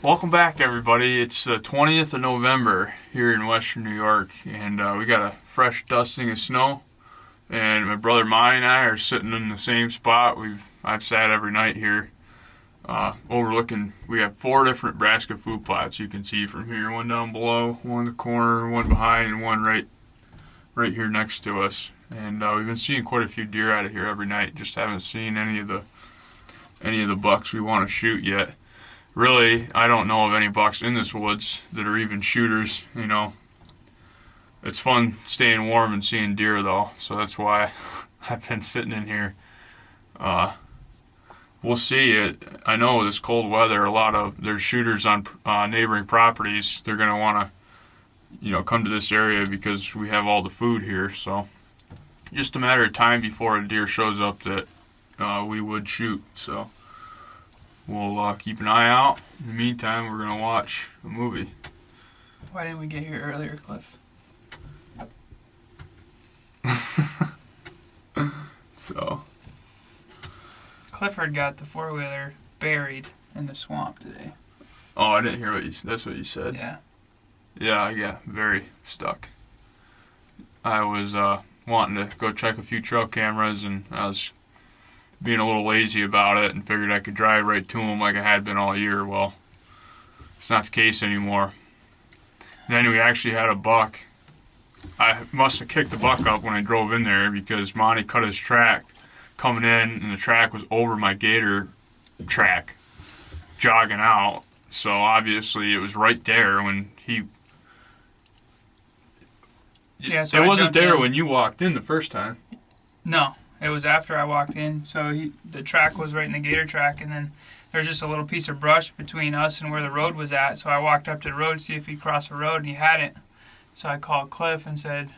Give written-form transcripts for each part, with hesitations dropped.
Welcome back, everybody. It's the 20th of November here in Western New York, and we got a fresh dusting of snow. And my brother Monty and I are sitting in the same spot. I've sat every night here, overlooking. We have 4 different brassica food plots you can see from here. One down below, one in the corner, one behind, and one right here next to us. And we've been seeing quite a few deer out of here every night. Just haven't seen any of the bucks we want to shoot yet. Really, I don't know of any bucks in this woods that are even shooters. It's fun staying warm and seeing deer, though, so that's why I've been sitting in here. We'll see it. I know with this cold weather, there's shooters on neighboring properties. They're going to want to, come to this area because we have all the food here. So just a matter of time before a deer shows up that we would shoot. So we'll keep an eye out. In the meantime, we're going to watch a movie. Why didn't we get here earlier, Cliff? So Clifford got the 4-wheeler buried in the swamp today. Oh, I didn't hear that's what you said. Yeah. Yeah, very stuck. I was wanting to go check a few trail cameras, and I was being a little lazy about it and figured I could drive right to them like I had been all year. Well, it's not the case anymore. Then we actually had a buck. I must have kicked the buck up when I drove in there because Monty cut his track coming in, and the track was over my gator track, jogging out. So obviously it was right there when he... Yeah, so it wasn't there when you walked in the first time. No, it was after I walked in. So the track was right in the gator track, and then there's just a little piece of brush between us and where the road was at. So I walked up to the road to see if he'd cross the road, and he hadn't. So I called Cliff and said,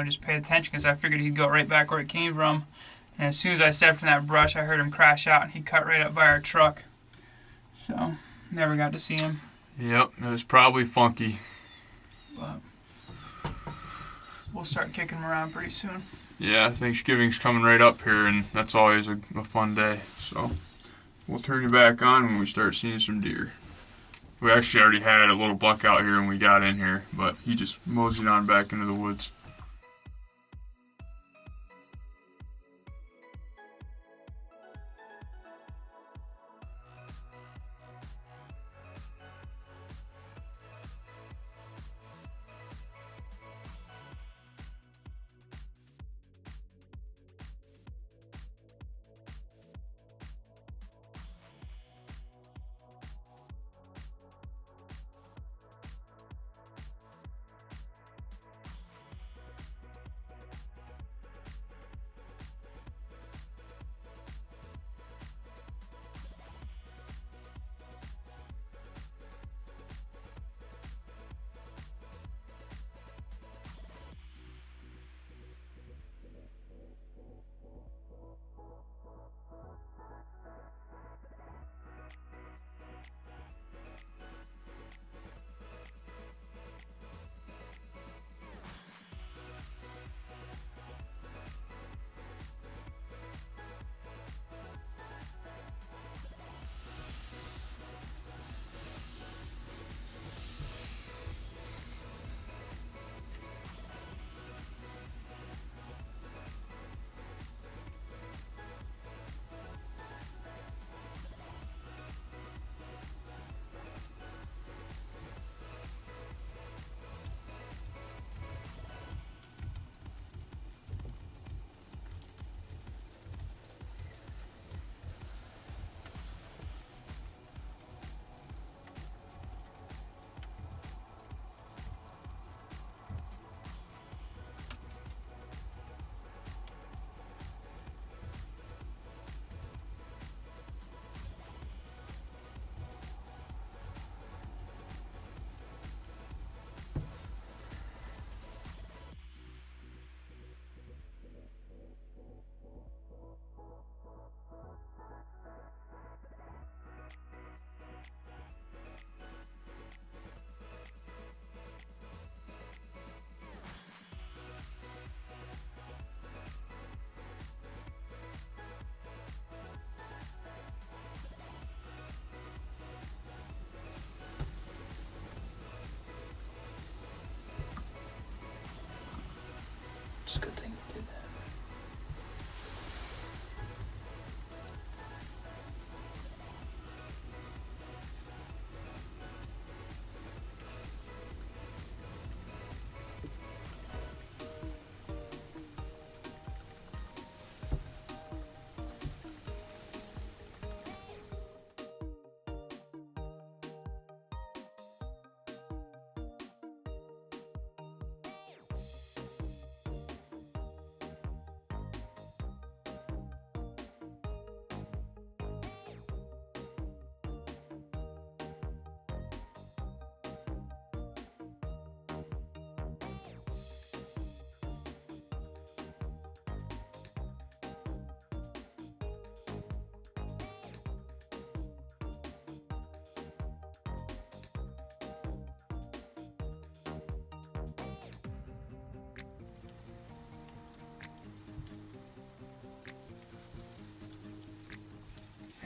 just pay attention because I figured he'd go right back where it came from. And as soon as I stepped in that brush, I heard him crash out, and he cut right up by our truck. So never got to see him. Yep, it was probably funky. But we'll start kicking him around pretty soon. Yeah, Thanksgiving's coming right up here, and that's always a fun day. So we'll turn you back on when we start seeing some deer. We actually already had a little buck out here when we got in here, but he just moseyed on back into the woods.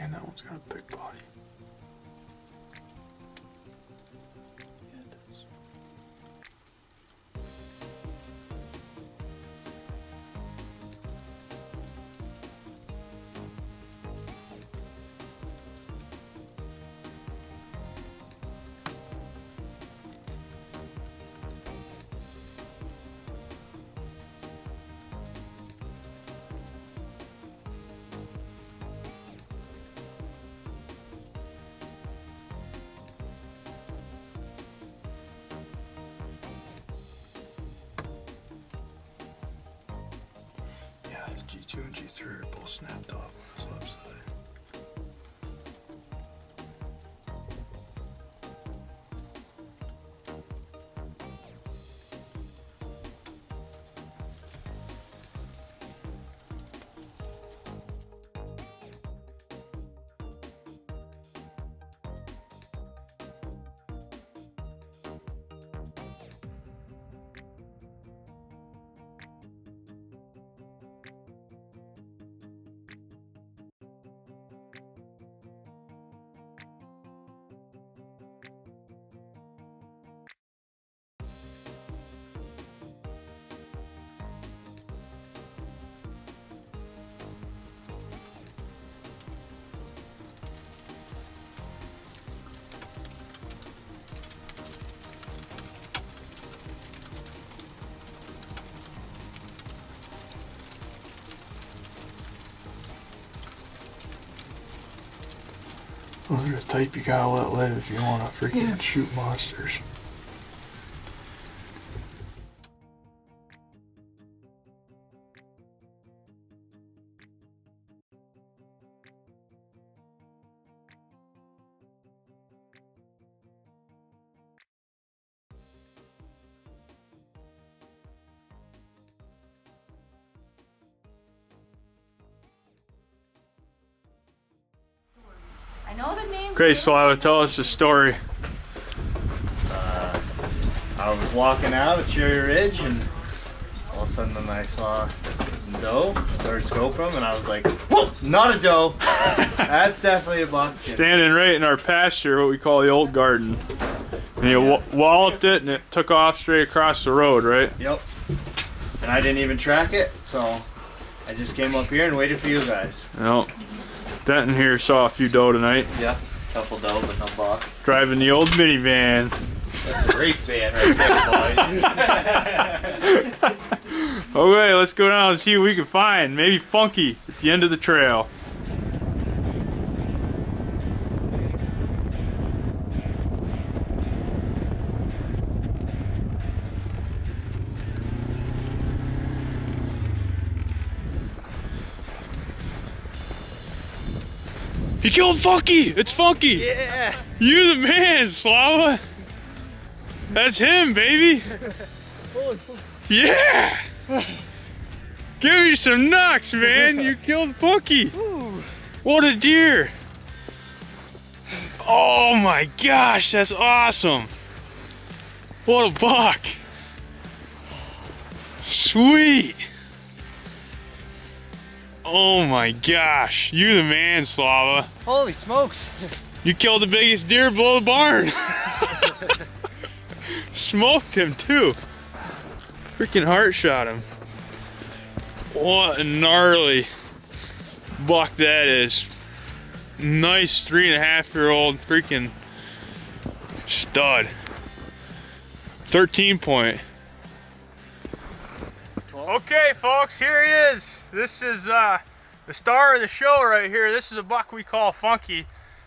Man, that one's got a big body. Yeah, it does. G2 and G3 are both snapped off on this left side. Those are the type you gotta let live if you wanna freaking shoot monsters. I know the name. Okay, Slava, tell us the story. I was walking out of Cherry Ridge and all of a sudden I saw some doe, started scoping them, and I was like, whoa, not a doe. That's definitely a buck. Standing right in our pasture, what we call the old garden. And you walloped it and it took off straight across the road, right? Yep. And I didn't even track it, so I just came up here and waited for you guys. Yep. Denton here saw a few doe tonight. Yeah, couple doe, but no buck. Driving the old minivan. That's a great van right there, boys. Okay, let's go down and see what we can find. Maybe Funky at the end of the trail. He killed Funky! It's Funky! Yeah! You're the man, Slava! That's him, baby! Yeah! Give me some knocks, man! You killed Funky! What a deer! Oh my gosh, that's awesome! What a buck! Sweet! Oh my gosh, you the man, Slava. Holy smokes! You killed the biggest deer below the barn. Smoked him too. Freaking heart shot him. What a gnarly buck that is. Nice 3.5-year-old freaking stud. 13 point. Okay, folks, here he is. This is the star of the show right here. This is a buck we call Funky.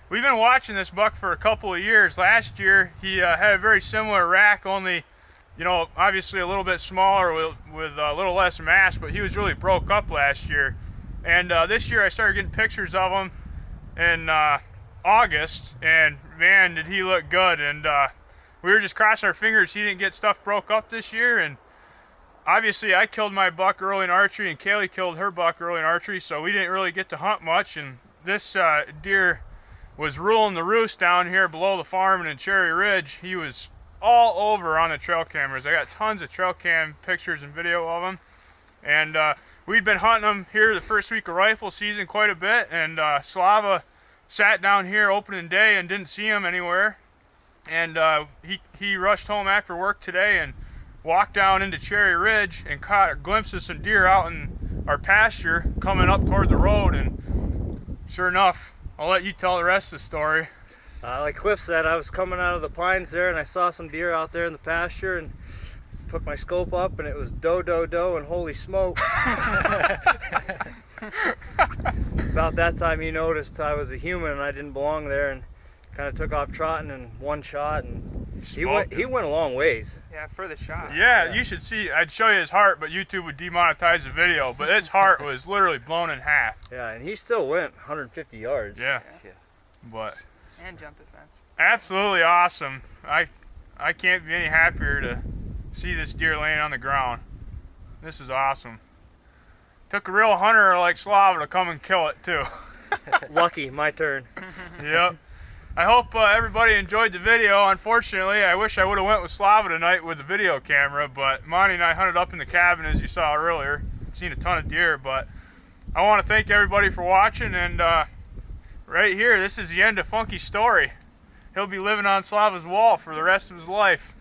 We've been watching this buck for a couple of years. Last year, he had a very similar rack, only, you know, obviously a little bit smaller with a little less mass, but he was really broke up last year. And this year, I started getting pictures of him in August, and man, did he look good. And we were just crossing our fingers he didn't get stuff broke up this year. And obviously, I killed my buck early in archery, and Kaylee killed her buck early in archery, so we didn't really get to hunt much. And this deer was ruling the roost down here below the farm and in Cherry Ridge. He was all over on the trail cameras. I got tons of trail cam pictures and video of him. And we'd been hunting him here the first week of rifle season quite a bit, and Slava sat down here opening day and didn't see him anywhere. And he rushed home after work today and walked down into Cherry Ridge and caught a glimpse of some deer out in our pasture coming up toward the road. And sure enough, I'll let you tell the rest of the story. Like Cliff said, I was coming out of the pines there and I saw some deer out there in the pasture and put my scope up and it was doe, doe, doe, and holy smoke. About that time he noticed I was a human and I didn't belong there and kind of took off trotting and one shot and he went a long ways. Yeah, for the shot. Yeah, you should see. I'd show you his heart, but YouTube would demonetize the video. But his heart was literally blown in half. Yeah, and he still went 150 yards. Yeah. But And jumped the fence. absolutely awesome. I can't be any happier to see this deer laying on the ground. This is awesome. Took a real hunter like Slava to come and kill it too. Lucky, my turn. Yep. I hope everybody enjoyed the video. Unfortunately, I wish I would have went with Slava tonight with the video camera, but Monty and I hunted up in the cabin as you saw earlier. Seen a ton of deer, but I want to thank everybody for watching, and right here, this is the end of Funky's story. He'll be living on Slava's wall for the rest of his life.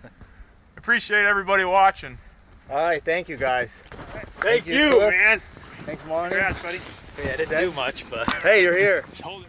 Appreciate everybody watching. All right, thank you guys. Thank you, Cliff. man. Thanks, Monty. Congrats, buddy. Yeah, I didn't do much, but Hey, you're here. Hold it.